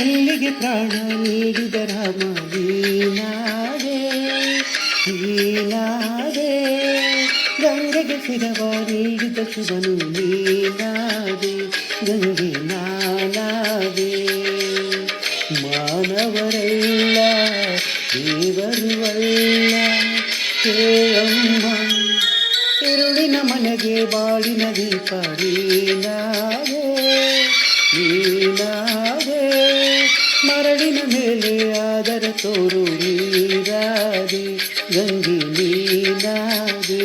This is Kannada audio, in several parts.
ಕಲ್ಲಿಗೆ ಪ್ರಾಣ ನೀಡಿದ ರಾಮ ನೀನಾದೆ ನೀನಾದೆ, ಗಂಗೆಗೆ ಶಿರವ ನೀಡಿದ ಶಿವನು ನೀನಾದೆ, ಗಂಗೆ ನಾನಾದೆ. ಮಾನವರೆಲ್ಲ ದೇವರುವಲ್ಲ ಕೇಳಮ್ಮ, ഇരുളിನ ಮನೆಗೆ ಬಾಳಿನ ದೀಪ ನೀನಾದೆ ನೀನಾದೆ, ಮರಳಿನ ಮೇಲೆ ಆದರ ತೋರು ನೀರಾದೆ, ಗಂಗೆ ನೀನಾದೆ.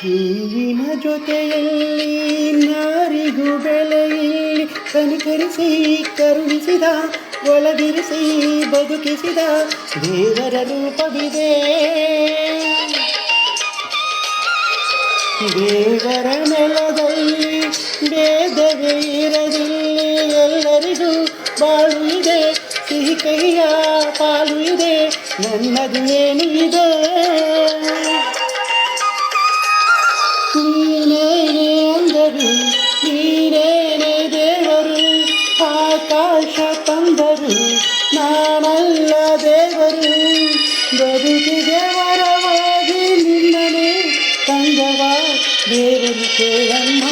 ಹೂವಿನ ಜೊತೆಯಲ್ಲಿ ನಾರಿಗೂ ಬೆಲೆಯಲ್ಲಿ ಕನಿಕರಿಸಿ ಕರುಣಿಸಿದ, ಒಳಗಿರಿಸಿ ಬದುಕಿಸಿದ ದೇವರ ರೂಪವಿದೆ. ದೇವರ ನೆಲದಲ್ಲಿ ಭೇದವೇ ಇರದಿಲ್ಲಿ, ಎಲ್ಲರಿಗೂ ಬಾಳು ಇದೆ, ಸಿಹಿ ಕಹಿಯ ಪಾಲು ಇದೆ, ನನ್ನದು ಏನು ಇದೆ. ನೀನೇನೆ ಅಂದರು ನೀನೇನೆ ದೇವರು, ಆಕಾಶ ತಂದರು ನಾನಲ್ಲ ದೇವರು, ಬದುಕಿಗೆ ವರವಾಗಿ ನಿನ್ನನೆ ತಂದವ ದೇವರು ಕೇಳಮ್ಮ.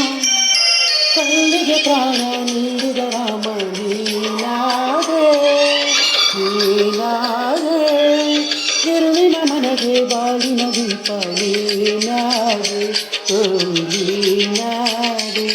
ಕಲ್ಲಿಗೆ ಪ್ರಾಣ ನೀಡಿದ ರಾಮ ನೀನಾದೆ ನೀನಾದೆ, ഇരുಳಿನ ಮನೆಗೆ ಬಾಳಿನ ದೀಪ ನೀನಾದೆ ಓ ನೀನಾದೆ.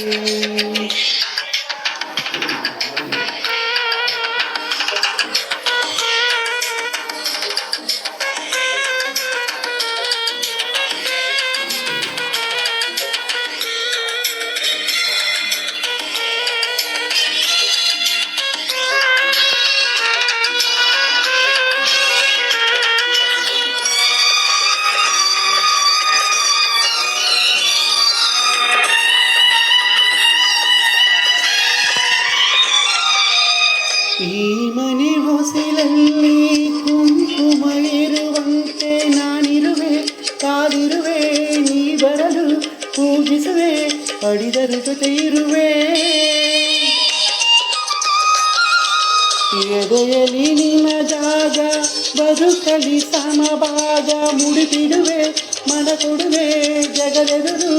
ಈ ಮನೆ ಹೊಸಿಲಲ್ಲಿ ಕುಂಕುಮ ಇರುವಂತೆ ನಾನಿರುವೆ, ಕಾದಿರುವೆ ನೀ ಬರಲು, ಪೂಜಿಸುವೆ ಪಡಿದರ ಜೊತೆ ಇರುವೆ. ಎದೆಯಲಿ ನಿನ್ನ ಜಾಗ, ಬದುಕಲಿ ಸಮಭಾಗ, ಮುಡಿಪಿಡುವೆ ಮನ ಕೊಡುವೆ, ಜಗದೆದುರು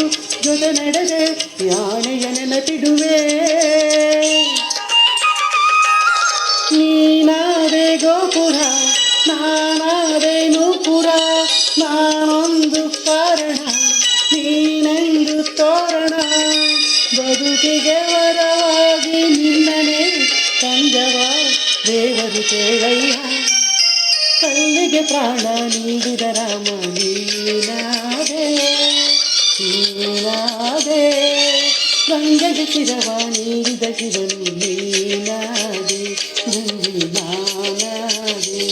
ಜೊತೆ ನಡೆದೆ ಯಾನೆಯ ನೆನಪಿಡುವೆ. ನೀನಾದೆ ಗೋಪುರ ನಾನಾದೆ ನೂಪುರ, ನಾನೊಂದು ಕಾರಣ ನೀನೆಂದು ತೋರಣ, ಬದುಕಿಗೆ ವರವಾಗಿ ನಿನ್ನನೆ ತಂದವ ದೇವರು ಕೇಳಯ್ಯ. ಕಲ್ಲಿಗೆ ಪ್ರಾಣ ನೀಡಿದ ರಾಮ ನೀನಾದೆ ನೀನಾದೆ, ಗಂಗೆಗೆ ಶಿರವ ನೀಡಿದ ಶಿವನು ನೀನಾದೆ, ಗಂಗೆ ನಾನಾದೆ.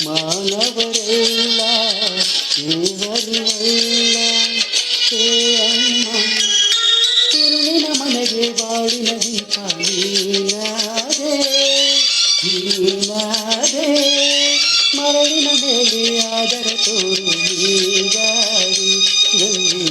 ಮಾನವರೆಲ್ಲ ದೇವರುವಲ್ಲ ಕೇಳಮ್ಮ, ഇരുಳಿನ ಮನೆಗೆ ಬಾಳಿನ ದೀಪ ನೀನಾದೆ ನೀನಾದೆ, ಮರಳಿನ ಮೇಲೆ ಆದರ ತೋರು ನೀರಾದೆ, ಗಂಗೆ